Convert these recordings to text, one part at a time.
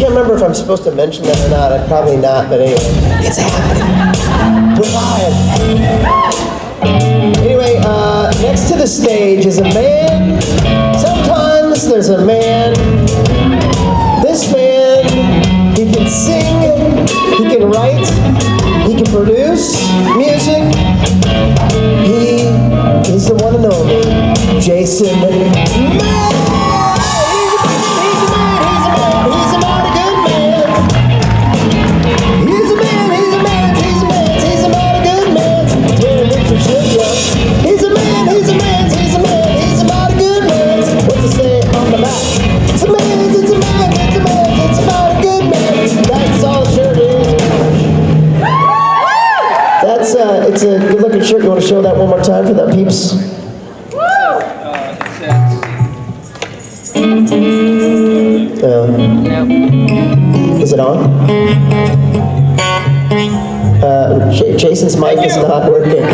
can't remember if I'm supposed to mention that or not. I'm probably not, but anyway. It's happening. We're live. Anyway, next to the stage is a man. Sometimes there's a man. This man, he can sing, he can write, he can produce music. He is the one and only Jason Mann. It's a good-looking shirt. You want to show that one more time for the peeps? Is it on? Jason's mic is not working.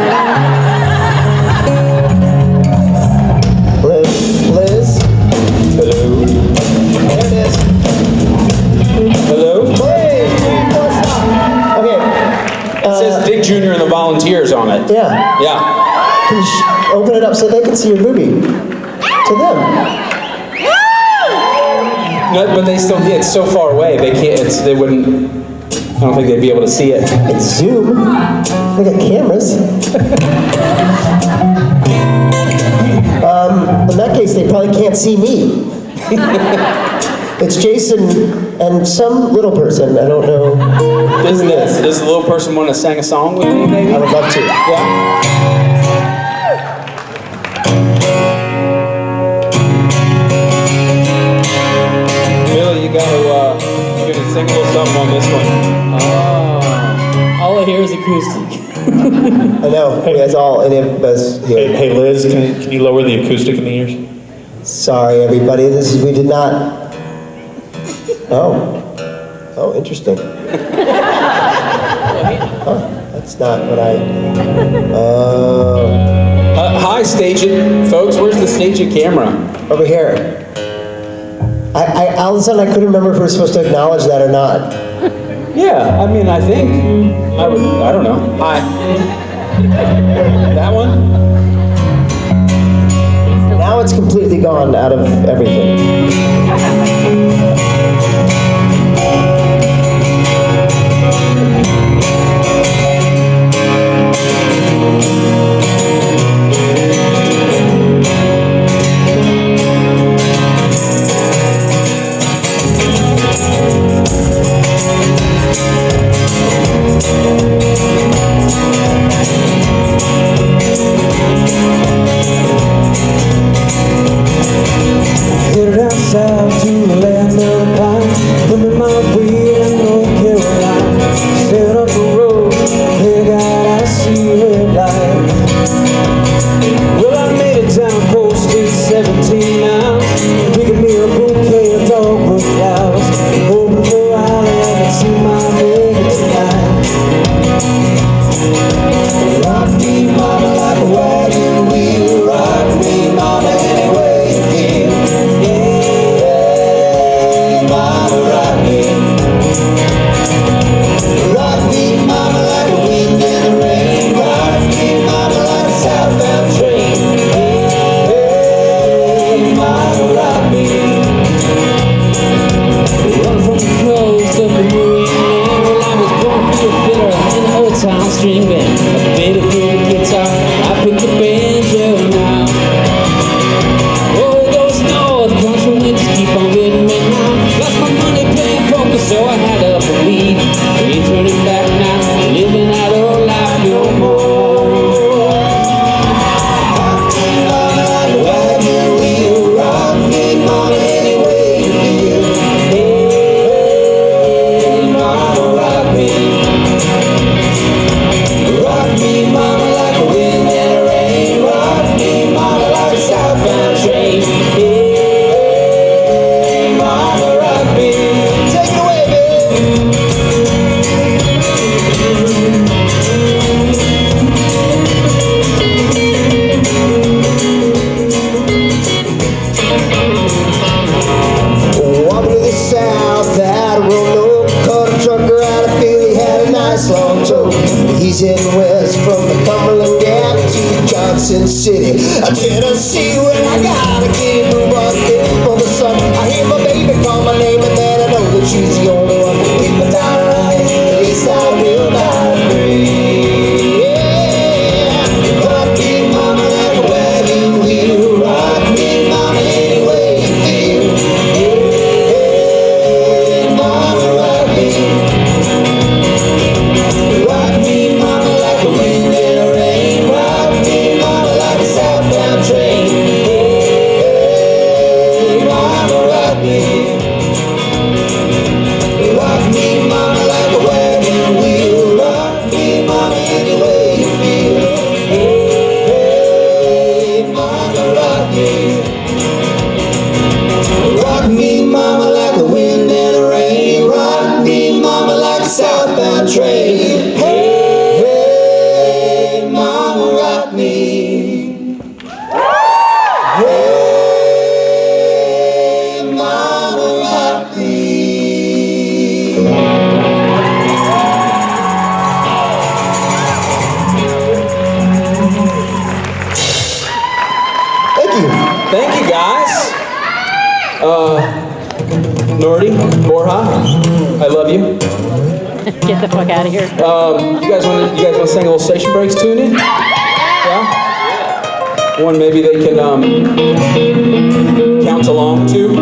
Liz? Hello? There it is. Hello? Hey! Okay. It says Dick Jr. and the Volunteers on it. Yeah. Yeah. Can you open it up so they can see your boobie? To them. No, but they still, it's so far away, they can't, they wouldn't, I don't think they'd be able to see it. It's Zoom. They got cameras. In that case, they probably can't see me. It's Jason and some little person. I don't know. Does the little person want to sing a song with me, maybe? I would love to. Yeah. Billy, you gotta sing a little something on this one. All I hear is acoustic. I know. That's all any of us here. Hey Liz, can you lower the acoustic in the ears? Sorry, everybody. We did not. Oh, interesting. That's not what I. Hi, stage it, folks. Where's the stage it camera? Over here. All of a sudden, I couldn't remember if we were supposed to acknowledge that or not. Yeah, I mean, I think I don't know. Hi. That one? Now it's completely gone out of everything. South to the land of pine, put me my way in North Carolina. Set up the road, hey God, I see red light. Well, I made it down posted 17 miles, picking me a bouquet of dogwood flowers, hoping for I'll ever see my baby tonight. Rock me, mama, like a wagon wheel. Rock me, mama, any way you feel. Rock me, mama, like a wind in the rain. Rock me, mama, like a southbound train. Hey, mama, rock me. Run from the coast of the Louisiana. Well, I was born to a fiddler in the old town string band. A bit of good guitar, I picked the banjo now. Oh, it goes north, country winds keep on getting me now. Lost my money playing poker, so I had to believe. Ain't turning back now, living out old life no more. Rock me, mama, like a wagon wheel. Rock me, mama, any way you feel. Hey, mama, rock me. a roll note. Caught a trucker out of Philly, had a nice long tow. He's heading west from the Cumberland Gap to Johnson City, Tennessee. Well, I gotta get move on for the sun. I hear my baby call my name, and then I know that she's the only one. If I die right, at least I will die free. Yeah. Rock me, mama, like a wagon wheel. Rock me, mama, any way you feel. Hey, mama, rock me. Rock me, mama, like a wind in the rain. Rock me, mama, like a southbound train. Hey, mama, rock me. Rock me, mama, like a wagon wheel. Rock me, mama, any way you feel. Hey, mama, rock me. Rock me, mama, like the wind and the rain. Rock me, mama, like a southbound train. Hey, mama, rock me. Hey, mama, rock me. Thank you. Thank you, guys. Nordy, Borja, I love you. Get the fuck out of here. You guys want to sing a little Station Breaks tune in? Yeah. One maybe they can count along to.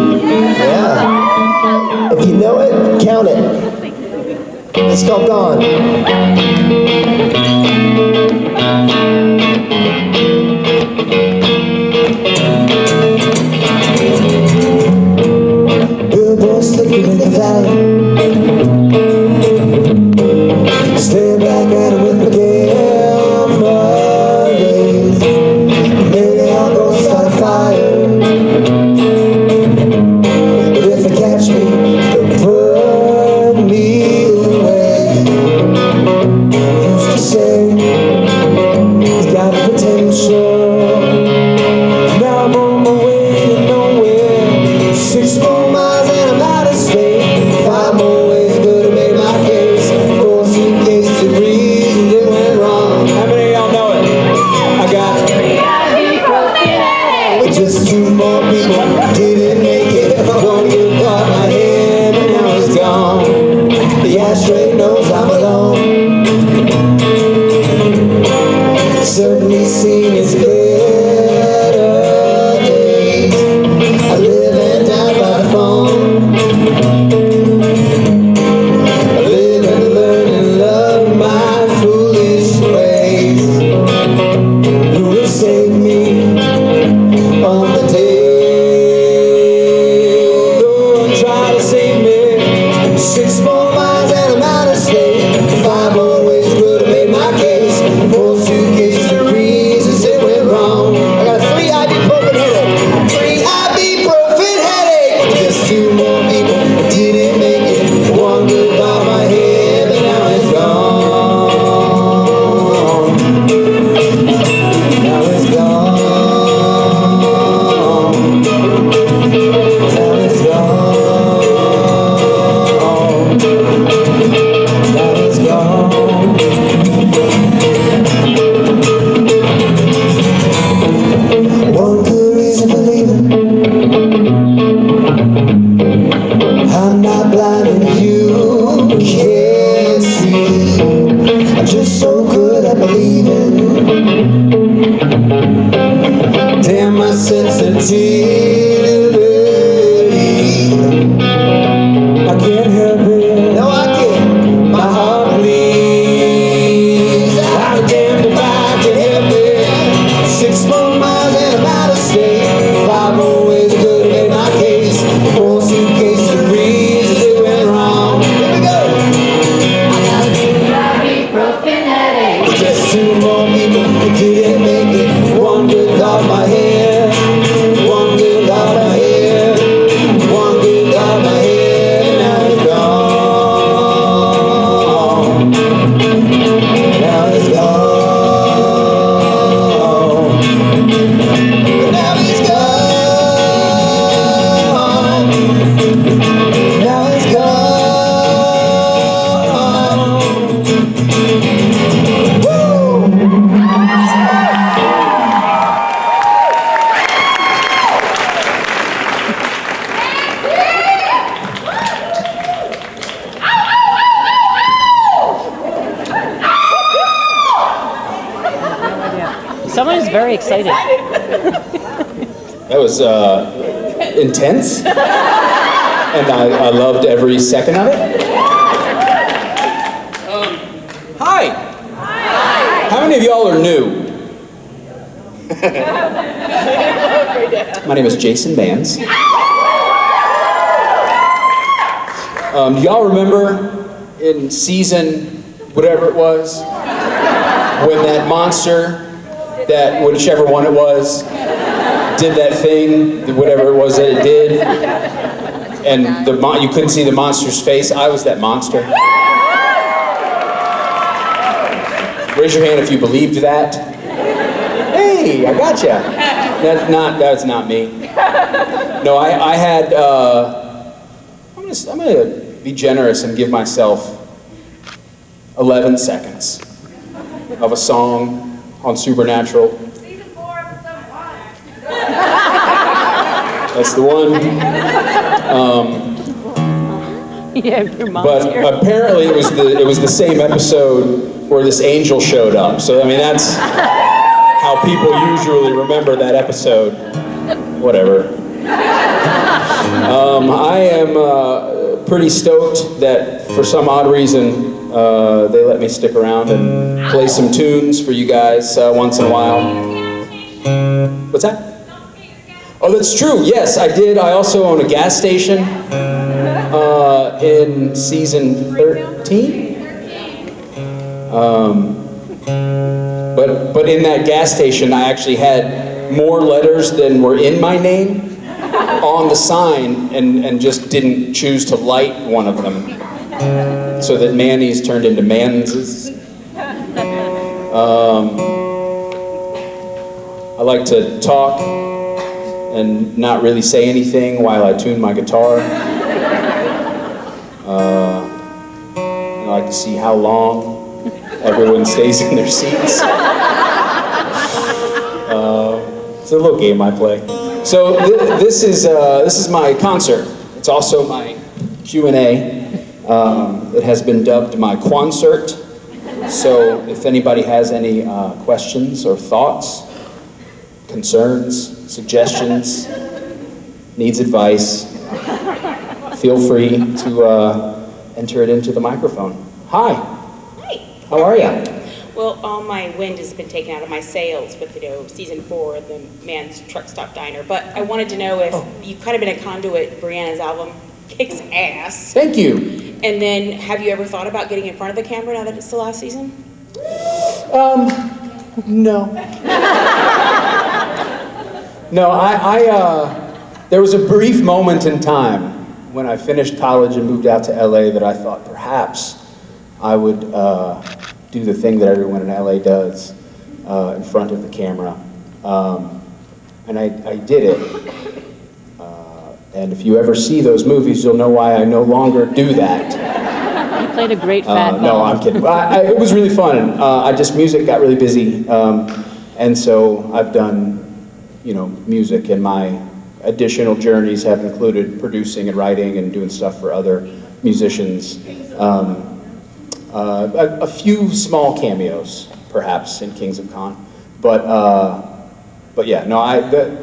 Yeah. If you know it, count it. It's called Gone. Billboards slicker in the valley. Stay back at it with Miguel Mondays. Maybe I'll go start a fire. But if they catch me, they'll put me away. Used to say he's got potential. Now I'm on my way to nowhere. 6 more miles and I'm out of state. 5 more ways good to make my case. 4 suitcases to breathe. Someone is very excited. That was intense, and I loved every second of it. Hi. How many of y'all are new? My name is Jason Mans. Do y'all remember in season whatever it was, when that monster, that whichever one it was, did that thing, whatever it was that it did, and you couldn't see the monster's face? I was that monster. Raise your hand if you believed that. Hey, I gotcha. That's not me. No, I had. I'm gonna be generous and give myself 11 seconds of a song on Supernatural. Season 4, episode 1. That's the one. Yeah, your mom's But here. apparently it was the same episode where this angel showed up. So I mean that's how people usually remember that episode. Whatever. I am pretty stoked that for some odd reason they let me stick around and play some tunes for you guys once in a while. What's that? Oh, that's true. Yes, I did. I also own a gas station in season 13. But in that gas station, I actually had more letters than were in my name on the sign, and just didn't choose to light one of them, so that Manny's turned into Manses. I like to talk and not really say anything while I tune my guitar. I like to see how long everyone stays in their seats. It's a little game I play. So this is my concert. It's also my Q&A. It has been dubbed my quoncert. So if anybody has any questions or thoughts, concerns, suggestions, needs advice, feel free to enter it into the microphone. Hi. Hi. How are you? Well, all my wind has been taken out of my sails with, season 4 of the Man's Truck Stop Diner. But I wanted to know if you've kind of been a conduit. Brianna's album kicks ass. Thank you. And then, have you ever thought about getting in front of the camera now that it's the last season? No. No, there was a brief moment in time when I finished college and moved out to LA that I thought perhaps I would do the thing that everyone in LA does in front of the camera. And I did it. And if you ever see those movies, you'll know why I no longer do that. You played a great fat No, ball. I'm kidding. It was really fun. Music got really busy. And so I've done, music, and my additional journeys have included producing and writing and doing stuff for other musicians. A few small cameos, perhaps, in Kings of Con. But yeah, no,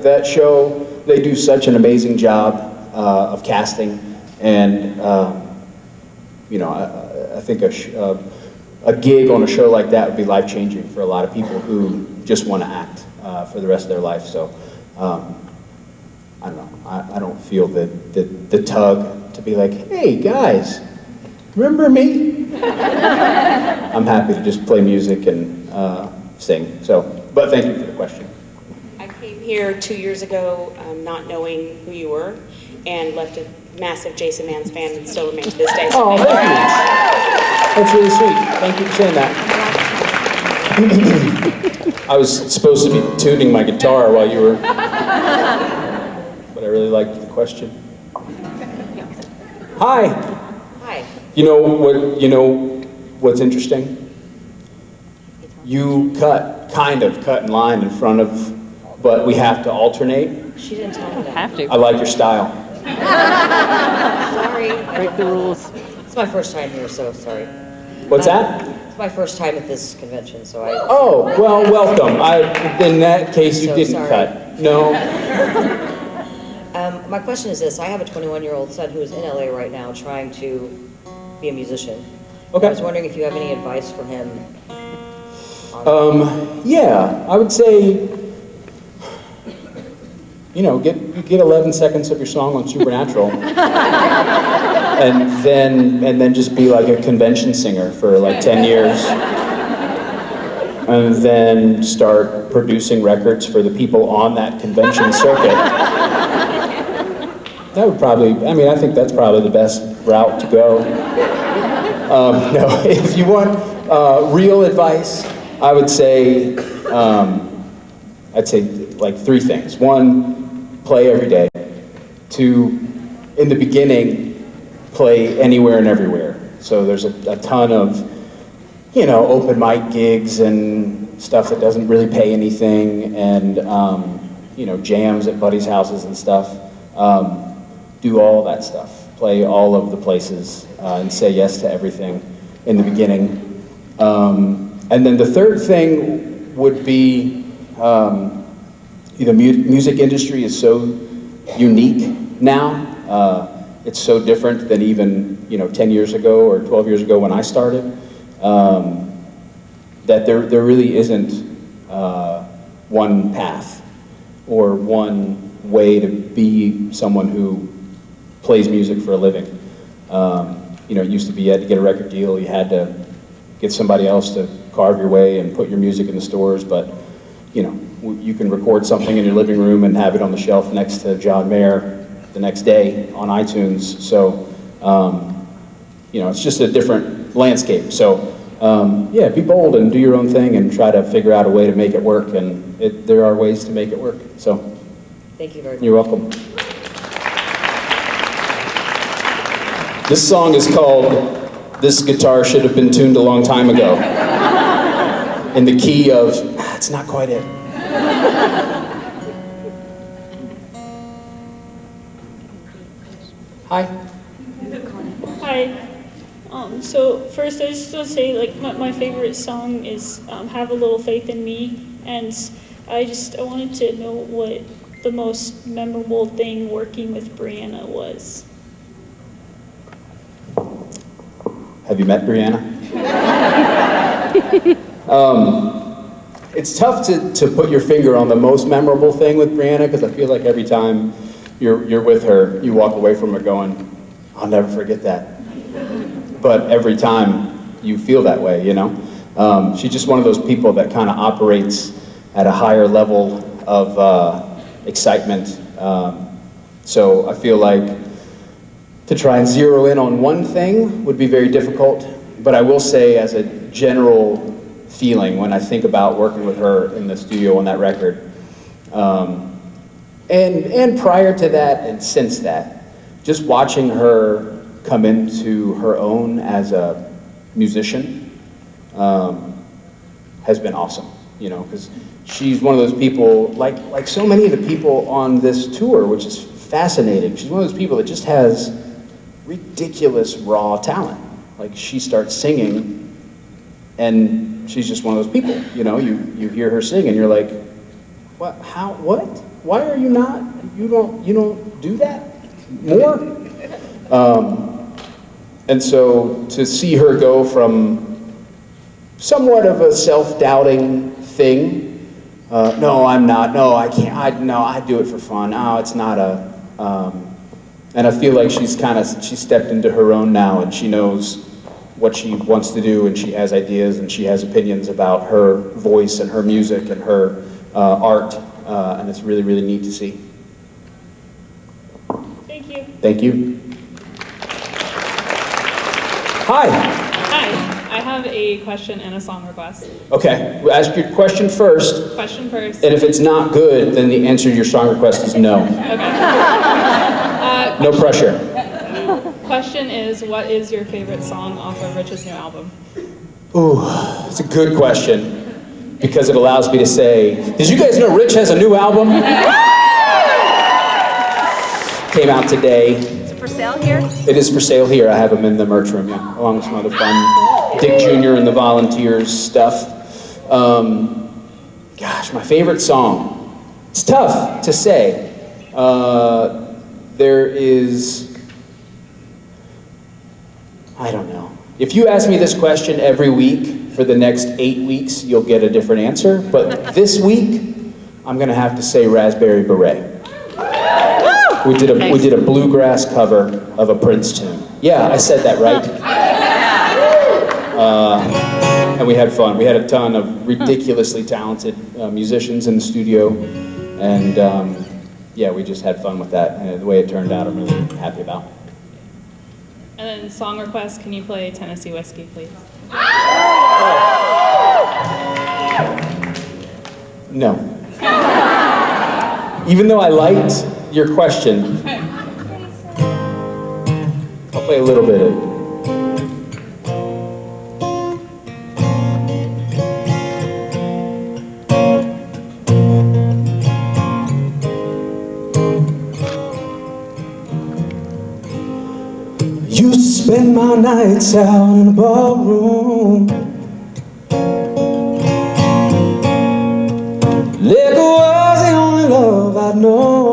that show, they do such an amazing job of casting, and I think a gig on a show like that would be life-changing for a lot of people who just want to act for the rest of their life. So I don't know. I don't feel the tug to be like, hey guys, remember me? I'm happy to just play music and sing. So, but thank you for the question. I came here 2 years ago not knowing who you were, and left a massive Jason Mans fan, and still remain to this day. So Oh, thank you. That's really sweet. Thank you for saying that. I was supposed to be tuning my guitar while you were, but I really liked the question. Hi. Hi. You know what's interesting? You kind of cut in line in front of, but we have to alternate. She didn't tell me that. Have to. I like your style. Sorry. Break the rules. It's my first time here, so sorry. What's that? It's my first time at this convention, so I... Oh, well, welcome. In that case, you So didn't sorry. cut. No. My question is this. I have a 21-year-old son who is in LA right now trying to be a musician. Okay. I was wondering if you have any advice for him. Yeah, I would say, you know, get 11 seconds of your song on Supernatural, and then just be like a convention singer for like 10 years, and then start producing records for the people on that convention circuit. That would probably, I mean, I think that's probably the best route to go. No, if you want real advice, I would say, I'd say like 3 things. 1, play every day. 2, in the beginning, play anywhere and everywhere. So there's a ton of, you know, open mic gigs and stuff that doesn't really pay anything, and you know, jams at buddies' houses and stuff. Do all that stuff. Play all of the places and say yes to everything in the beginning. And then the third thing would be, the music industry is so unique now. It's so different than even, you know, 10 years ago or 12 years ago when I started, that there really isn't one path or one way to be someone who plays music for a living. You know, it used to be you had to get a record deal, you had to get somebody else to carve your way and put your music in the stores, but, you know, you can record something in your living room and have it on the shelf next to John Mayer the next day on iTunes. So, you know, it's just a different landscape. So, yeah, be bold and do your own thing and try to figure out a way to make it work, and there are ways to make it work. So, Thank you very much. You're welcome. This song is called "This Guitar Should Have Been Tuned a Long Time Ago," in the key of, it's not quite it. Hi. Hi. So first I just want to say, like, my favorite song is Have a Little Faith in Me, and I wanted to know what the most memorable thing working with Brianna was. Have you met Brianna? It's tough to put your finger on the most memorable thing with Brianna, because I feel like every time you're with her, you walk away from her going, I'll never forget that. But every time you feel that way, you know? She's just one of those people that kind of operates at a higher level of excitement. So I feel like to try and zero in on one thing would be very difficult, but I will say, as a general feeling when I think about working with her in the studio on that record, and prior to that and since that, just watching her come into her own as a musician has been awesome, you know, because she's one of those people, like so many of the people on this tour, which is fascinating. She's one of those people that just has ridiculous raw talent. Like, she starts singing and she's just one of those people, you know, you hear her sing and you're like, what, how, what? Why are you not, you don't do that more? And so to see her go from somewhat of a self-doubting thing, no, I'm not, no, I can't, I do it for fun, oh, it's not a, and I feel like she stepped into her own now, and she knows what she wants to do, and she has ideas, and she has opinions about her voice and her music and her art, and it's really, really neat to see. Thank you. Thank you. Hi. Hi, I have a question and a song request. Okay, we'll ask your question first. Question first. And if it's not good, then the answer to your song request is no. Okay. No pressure. Question is, what is your favorite song off of Rich's new album? Ooh, it's a good question, because it allows me to say, did you guys know Rich has a new album? Came out today. for sale here? It is for sale here. I have them in the merch room, yeah, along with some other fun Dick Jr. and the Volunteers stuff. Gosh, my favorite song. It's tough to say. There is, I don't know. If you ask me this question every week for the next 8 weeks, you'll get a different answer. But this week, I'm gonna have to say Raspberry Beret. We did a bluegrass cover of a Prince tune. Yeah, I said that right. And we had fun. We had a ton of ridiculously talented musicians in the studio, and yeah, we just had fun with that. And the way it turned out, I'm really happy about. And then song request, can you play Tennessee Whiskey, please? No. Even though I liked your question, I'll play a little bit of it. Used to spend my nights out in a ballroom. Liquor was the only love I'd known.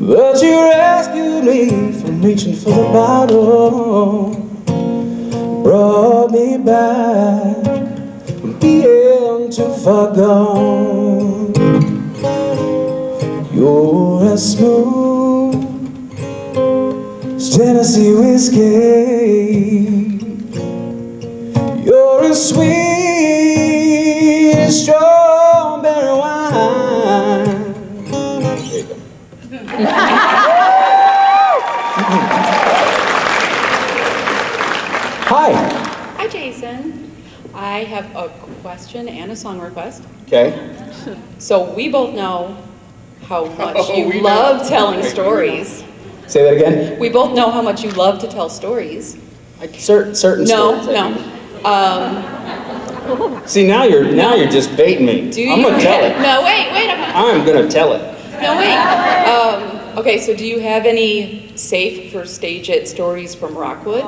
But you rescued me from reaching for the bottle, brought me back from being too far gone. You're as smooth as Tennessee whiskey. You're as sweet as strawberry wine. There you go. Hi. Hi, Jason. I have a question and a song request. Okay. So we both know how much you love telling stories. Say that again? We both know how much you love to tell stories. Certain stories. No. See, now you're just baiting me. I'm gonna tell it. No, wait. I'm gonna tell it. No, wait. Okay, so do you have any safe for stage it stories from Rockwood?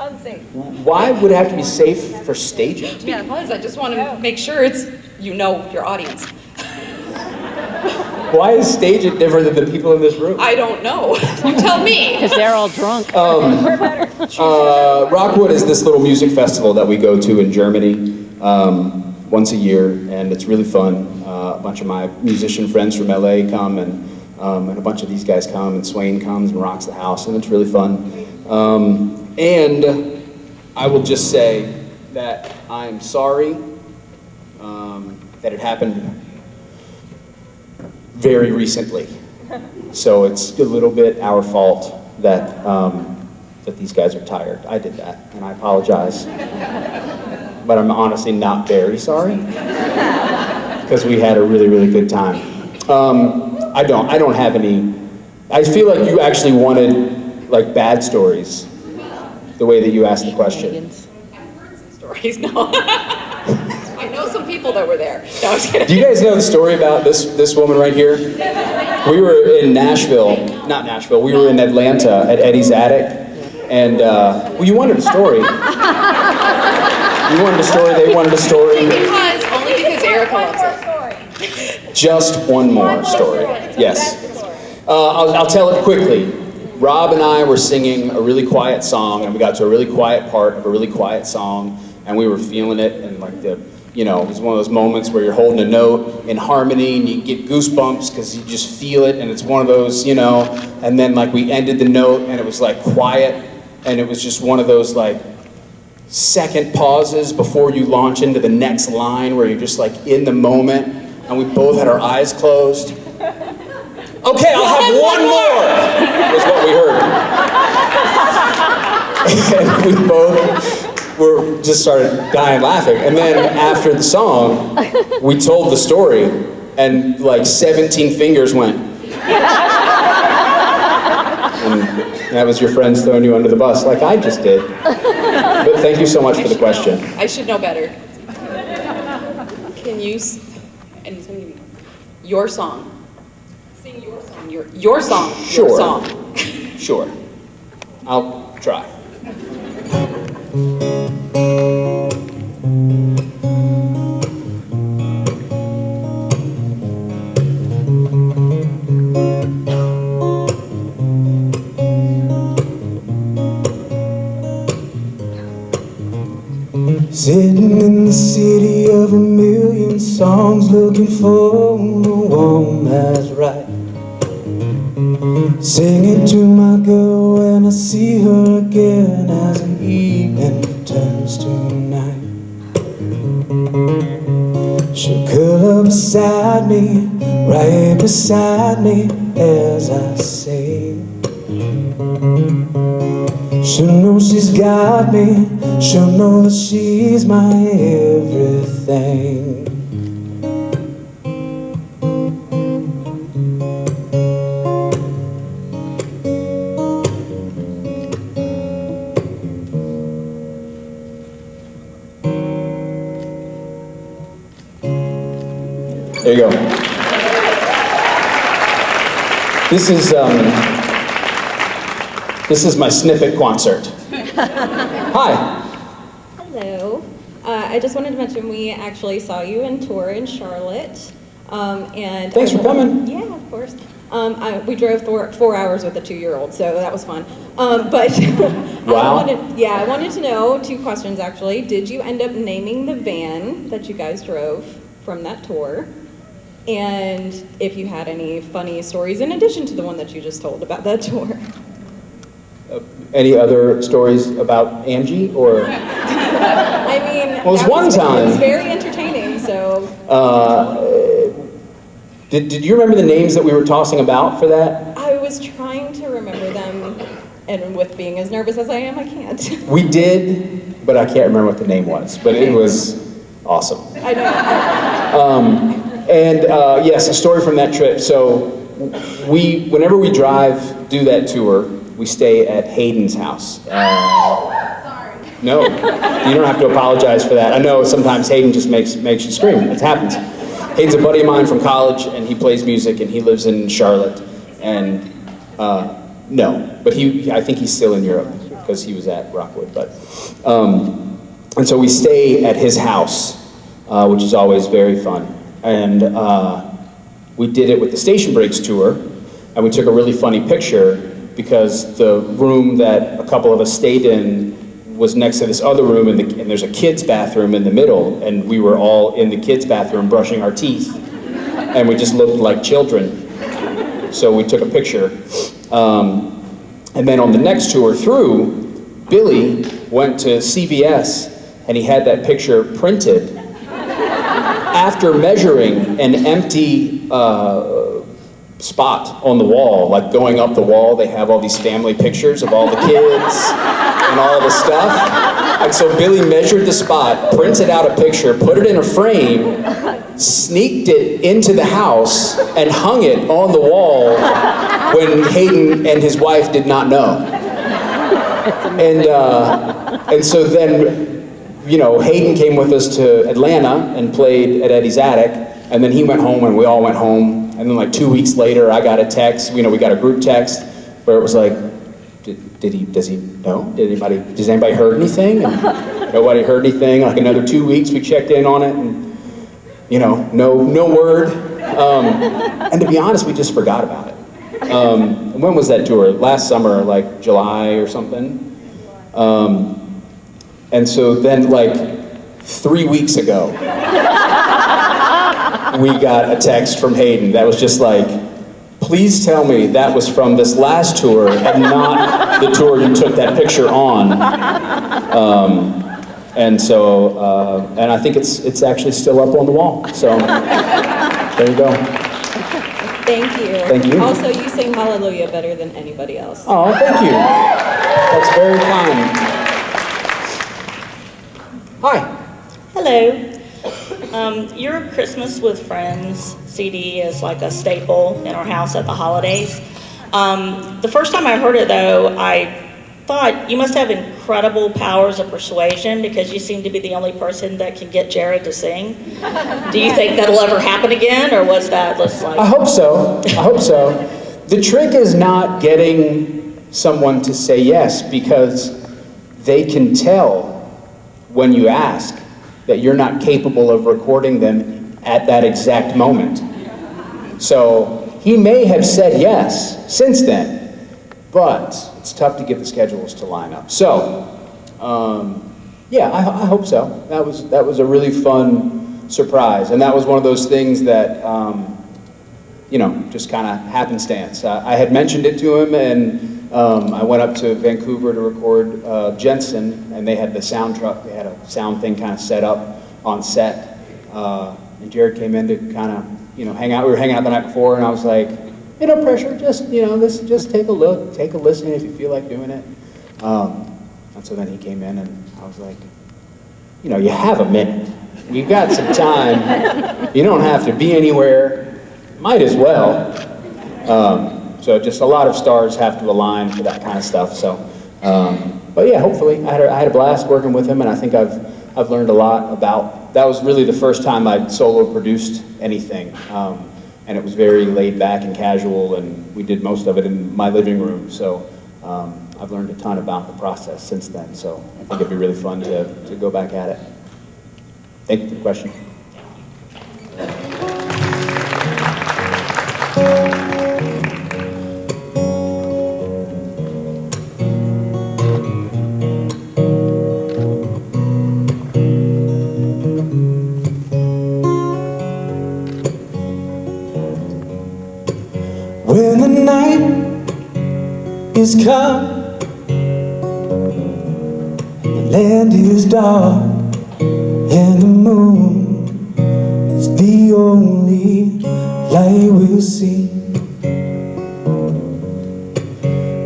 Unsafe. Why would it have to be safe for staging? Because I just want to make sure it's, your audience. Why is Stage It different than the people in this room? I don't know. You tell me. Because they're all drunk. Rockwood is this little music festival that we go to in Germany once a year, and it's really fun. A bunch of my musician friends from LA come, and a bunch of these guys come, and Swain comes and rocks the house, and it's really fun. And I will just say that I'm sorry that it happened very recently. So it's a little bit our fault that that these guys are tired. I did that, and I apologize. But I'm honestly not very sorry, because we had a really, really good time. I don't have any. I feel like you actually wanted like bad stories, the way that you asked the question. Stories, no. I know some people that were there. No, I was kidding. Do you guys know the story about this woman right here? We were in not Nashville, we were in Atlanta at Eddie's Attic, and, well, you wanted a story. You wanted a story, they wanted a story. Only because Erica loves it. Just one more story, yes. I'll tell it quickly. Rob and I were singing a really quiet song, and we got to a really quiet part of a really quiet song, and we were feeling it, and like it was one of those moments where you're holding a note in harmony and you get goosebumps because you just feel it, and it's one of those, and then like we ended the note and it was like quiet, and it was just one of those like second pauses before you launch into the next line where you're just like in the moment, and we both had our eyes closed. Okay, I'll have one more, is what we heard. And we both just started dying laughing. And then after the song, we told the story, and like 17 fingers went. And that was your friends throwing you under the bus, like I just did. But thank you so much for the question. I should know better. Can you, your song. Sing your song. Your song. Sure. Your song. Sure. I'll try. Sitting in the city of a million songs, looking for the one that's right. Singing to my girl when I see her again, as an evening turns to night. She'll curl up beside me, right beside me, as I say. She'll know she's got me, she'll know that she's my everything. There you go. This is my snippet quoncert. Hi. Hello. I just wanted to mention we actually saw you in tour in Charlotte. And Thanks for coming. Yeah, of course. We drove 4 hours with a 2-year-old, so that was fun. But Wow. I wanted to know 2 questions actually. Did you end up naming the van that you guys drove from that tour? And if you had any funny stories in addition to the one that you just told about that tour. Any other stories about Angie, or? I mean, Well, it was one time. It was very entertaining, so. Did you remember the names that we were tossing about for that? I was trying to remember them, and with being as nervous as I am, I can't. We did, but I can't remember what the name was, but it was awesome. I know. Yes, a story from that trip. So whenever we do that tour, we stay at Hayden's house. Sorry. No, you don't have to apologize for that. I know sometimes Hayden just makes you scream. It happens. Hayden's a buddy of mine from college, and he plays music, and he lives in Charlotte. And no, but I think he's still in Europe because he was at Rockwood. But and so we stay at his house, which is always very fun. And we did it with the Station Breaks tour, and we took a really funny picture because the room that a couple of us stayed in was next to this other room, and there's a kid's bathroom in the middle, and we were all in the kid's bathroom brushing our teeth, and we just looked like children. So we took a picture. And then on the next tour through, Billy went to CVS, and he had that picture printed after measuring an empty spot on the wall, like going up the wall, they have all these family pictures of all the kids and all the stuff. And so Billy measured the spot, printed out a picture, put it in a frame, sneaked it into the house, and hung it on the wall when Hayden and his wife did not know. And so then, you know, Hayden came with us to Atlanta and played at Eddie's Attic, and then he went home and we all went home. And then like 2 weeks later, I got a text, you know, we got a group text where it was like, does he know? Does anybody heard anything? And nobody heard anything. Like another 2 weeks, we checked in on it, and you know, no word. And to be honest, we just forgot about it. When was that tour? Last summer, like July or something. And so then like 3 weeks ago, we got a text from Hayden that was just like, please tell me that was from this last tour and not the tour you took that picture on. And so, and I think it's actually still up on the wall. So, there you go. Thank you. Thank you. Also, you sing Hallelujah better than anybody else. Oh, thank you. That's very kind. Hi. Hello. Your Christmas with Friends CD is like a staple in our house at the holidays. The first time I heard it though, I thought you must have incredible powers of persuasion because you seem to be the only person that can get Jared to sing. Do you think that'll ever happen again, or was that just like... I hope so. I hope so. The trick is not getting someone to say yes, because they can tell when you ask that you're not capable of recording them at that exact moment. So he may have said yes since then, but it's tough to get the schedules to line up. So, yeah, I hope so. That was a really fun surprise, and that was one of those things that, you know, just kind of happenstance. I had mentioned it to him, and I went up to Vancouver to record Jensen, and they had the sound truck. They had a sound thing kind of set up on set, and Jared came in to kind of, you know, hang out. We were hanging out the night before, and I was like, you know, pressure, just, you know, just take a look, take a listen if you feel like doing it. And so then he came in, and I was like, you know, you have a minute. You've got some time. You don't have to be anywhere. Might as well. So just a lot of stars have to align for that kind of stuff. So, but yeah, hopefully, I had a blast working with him, and I think I've learned a lot about. That was really the first time I solo produced anything. And it was very laid back and casual, and we did most of it in my living room. So I've learned a ton about the process since then. So I think it'd be really fun to go back at it. Thank you for the question. When the night is come and the land is dark and the moon is the only light we'll see.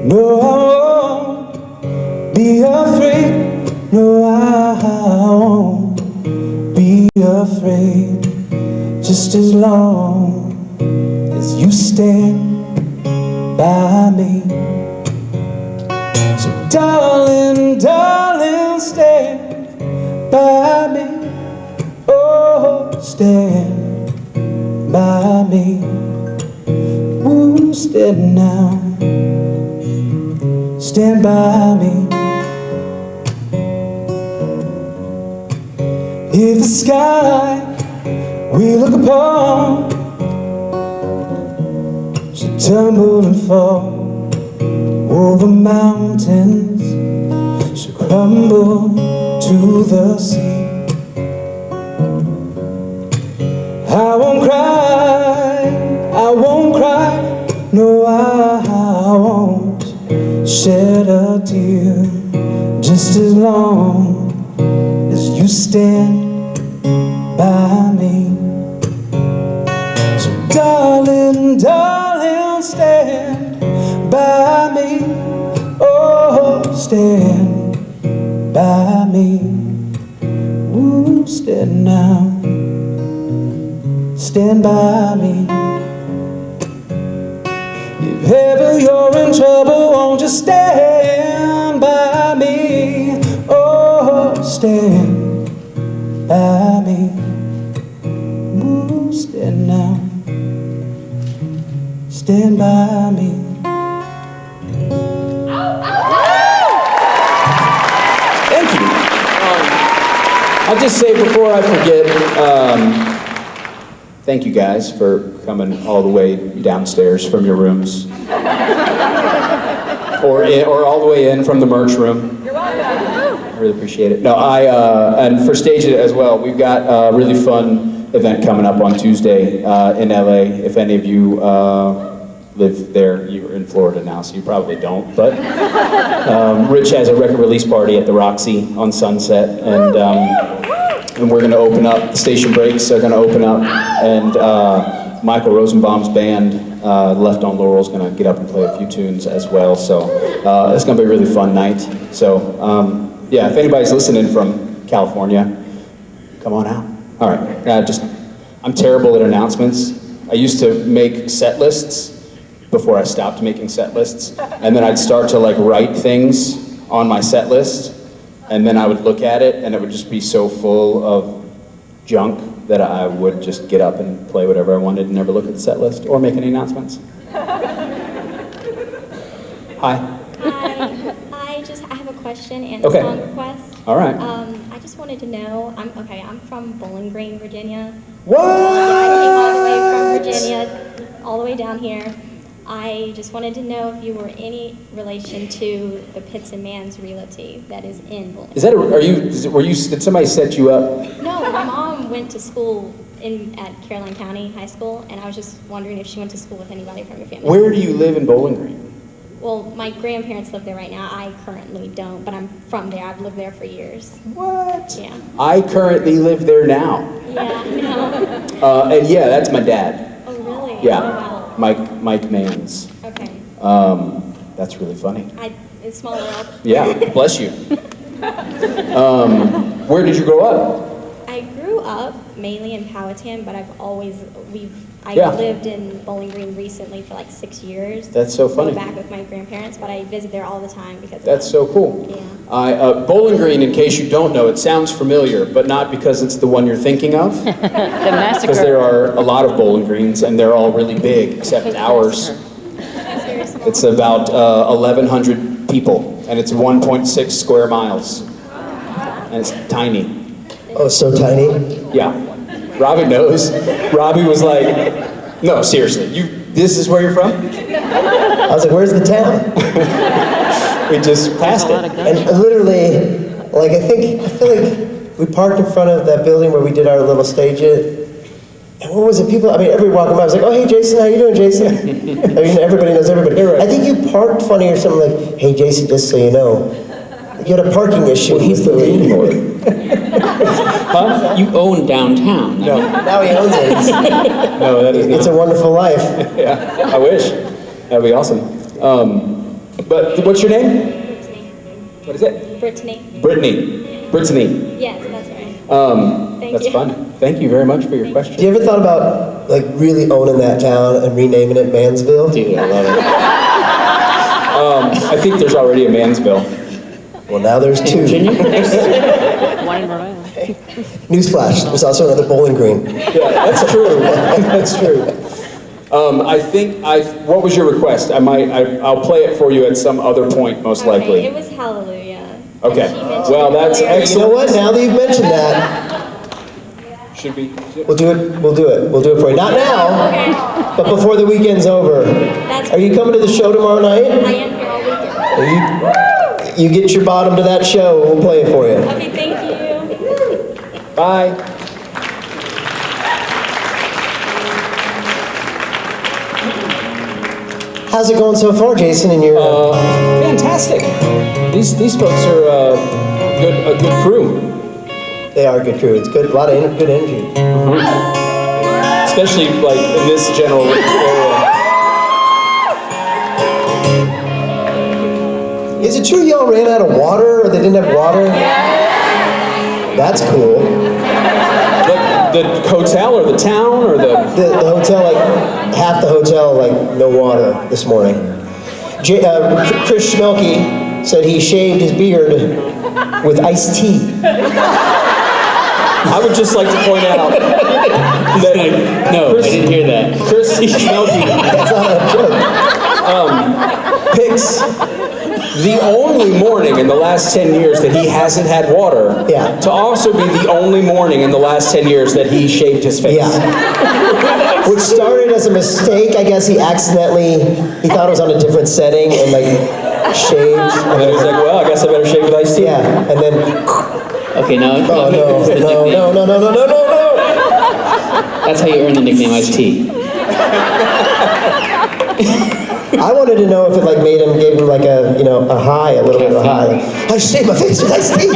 No, I won't be afraid. No, I won't be afraid. Just as long as you stand by me. So darling, darling, stand by me. Oh, stand by me. Ooh, stand now. Stand by me. If the sky we look upon should tumble and fall, over mountains should crumble to the sea, I won't cry, I won't cry, no, I won't shed a tear, just as long as you stand by me. So darling, darling, stand by me. Oh, stand by me. Ooh, stand now. Stand by me. If ever you're in trouble, won't you stand by me? Oh, stand by me. Ooh, stand now. Stand by me. Thank you. I'll just say before I forget, thank you guys for coming all the way downstairs from your rooms. or all the way in from the merch room. You're welcome. I really appreciate it. No, and for Stage It as well, we've got a really fun event coming up on Tuesday in LA. If any of you live there, you're in Florida now, so you probably don't, but Rich has a record release party at the Roxy on Sunset, and we're going to open up, the station breaks are going to open up, and Michael Rosenbaum's band, Left on Laurel, is going to get up and play a few tunes as well, so it's going to be a really fun night. So yeah, if anybody's listening from California, come on out. All right, I'm terrible at announcements. I used to make set lists before I stopped making set lists, and then I'd start to like write things on my set list, and then I would look at it, and it would just be so full of junk that I would just get up and play whatever I wanted and never look at the set list or make any announcements. Hi. Hi. I have a question and Okay. a song request. All right. I just wanted to know, I'm from Bowling Green, Virginia. What? Yeah, I came all the way from Virginia, all the way down here. I just wanted to know if you were any relation to the Pitts and Mans Realty that is in Bowling Green. Is that did somebody set you up? No, my mom went to school at Caroline County High School, and I was just wondering if she went to school with anybody from your family. Where do you live in Bowling Green? Well, my grandparents live there right now. I currently don't, but I'm from there. I've lived there for years. What? Yeah. I currently live there now. Yeah, no. And yeah, that's my dad. Oh, really? Yeah. Oh, Mike Mans. wow. Okay. That's really funny. It's small world. Yeah, bless you. Where did you grow up? I grew up mainly in Powhatan, but I Yeah. lived in Bowling Green recently for like 6 years. That's so funny. Back with my grandparents, but I visit there all the time because That's so cool. Yeah. Bowling Green, in case you don't know, it sounds familiar, but not because it's the one you're thinking of. The massacre. Because there are a lot of Bowling Greens, and they're all really big, except ours. It's about 1,100 people, and it's 1.6 square miles. And it's tiny. Oh, so tiny? Yeah. Robbie knows. Robbie was like, no, seriously, this is where you're from? I was like, where's the town? We just passed it. And literally, like, I feel like we parked in front of that building where we did our little stage it. And what was it? Everybody walking by was like, oh, hey, Jason, how you doing, Jason? Everybody knows everybody. I think you parked funny or something like, hey, Jason, just so you know, you had a parking issue. Well, he's the landlord. Huh? You own downtown. No. Now he owns it. No, that is not. It's a wonderful life. Yeah, I wish. That'd be awesome. But what's your name? What is it? Brittany. Brittany. Yes, that's right. Thank That's you. fun. Thank you very much for your question. Have you ever thought about, like, really owning that town and renaming it Mansville? Dude, I love it. I think there's already a Mansville. Well, now there's two. One in Rhode Island. Newsflash, there's also another Bowling Green. Yeah, that's true. That's true. What was your request? I'll play it for you at some other point, most likely. It was Hallelujah. Okay. Well, that's excellent. You know what? Now that you've mentioned that, Should be. we'll do it for you. Not now, but before the weekend's over. Are you coming to the show tomorrow night? I am here all weekend. You get your bottom to that show, we'll play it for you. Okay, thank you. Bye. How's it going so far, Jason, in your... Fantastic. These folks are a good crew. They are a good crew. It's good, a lot of good energy. Especially like in this general area. Is it true y'all ran out of water, or they didn't have water? That's cool. The hotel or the town or the hotel, like half the hotel, like no water this morning. Chris Schmelke said he shaved his beard with iced tea. I would just like to point out that No, I didn't hear that. Chris Schmelke That's not a joke. picks the only morning in the last 10 years that he hasn't had water to also be the only morning in the last 10 years that he shaved his face. Yeah. Which started as a mistake. I guess he thought it was on a different setting and like shaved. And then he was like, well, I guess I better shave with iced tea. Yeah, and then... Okay, now Oh, no. That's how you earn the nickname Ice T. I wanted to know if it like gave him like a high, a little bit of a high. Like, I shaved my face with iced tea.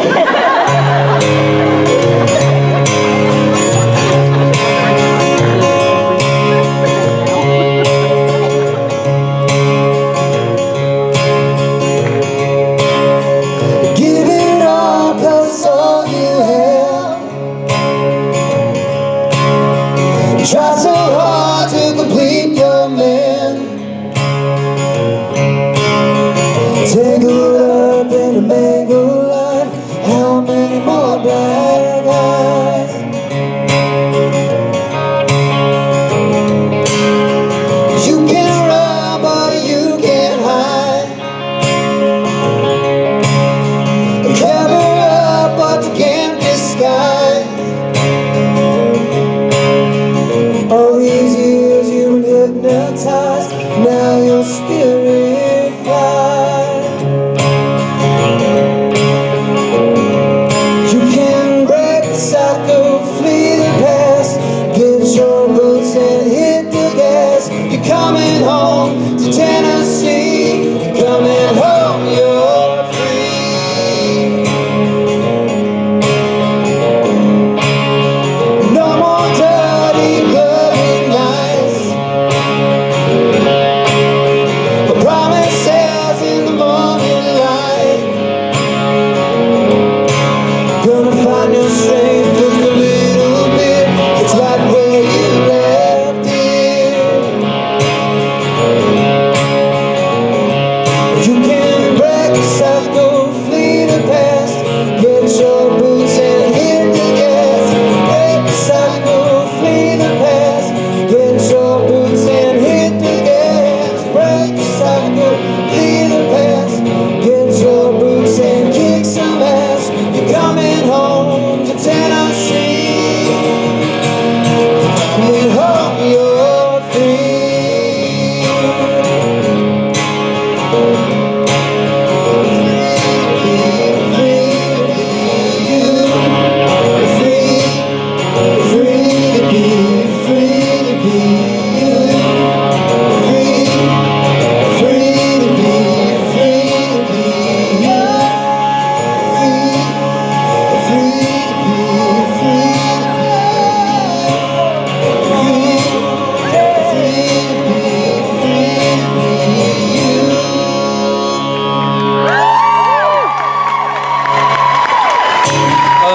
Give it all, 'cause all you have. Try so hard to complete your man. Tangled up in a your spirit fly. You can break the cycle, flee the past, get your boots and hit the gas. You're coming home to Tennessee. You're coming home, you're free. No more dirty, bloody nights, but promises in the morning light. Gonna find your strength just a little bit. It's right where you left it. You can break the cycle, flee the past, get your boots and hit the gas. Break the cycle, flee the past, get your boots and hit the gas. Break the cycle, flee the past, get your boots and kick some ass. You're coming home to Tennessee. Coming home, you're free.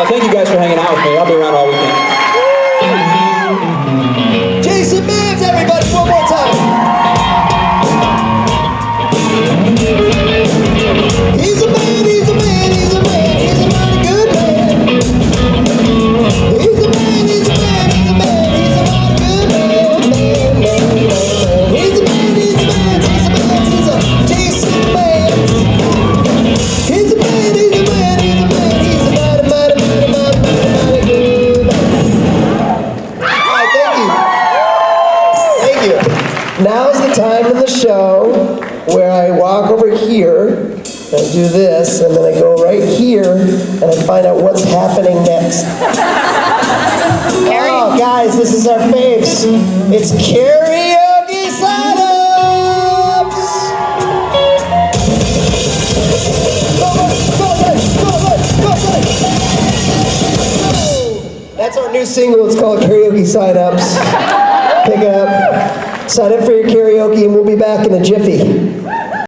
Thank you guys for hanging out with me. I'll be around all weekend. Jason Mans, everybody, one more time. He's a man, he's a man, he's a man, he's a mighty good man. He's a man, he's a man, he's a man, he's a mighty good man. He's a man, he's a man, he's a man, he's a Jason Mans. He's a man, he's a man, he's a man, he's a mighty, mighty, mighty, mighty, mighty good man. All right, thank you. Thank you. Now's the time in the show where I walk over here and do this, and then I go right here and I find out what's happening next. Oh, guys, this is our faves. It's karaoke sign-ups. That's our new single. It's called Karaoke Sign-Ups. Pick it up. Sign up for your karaoke, and we'll be back in a jiffy.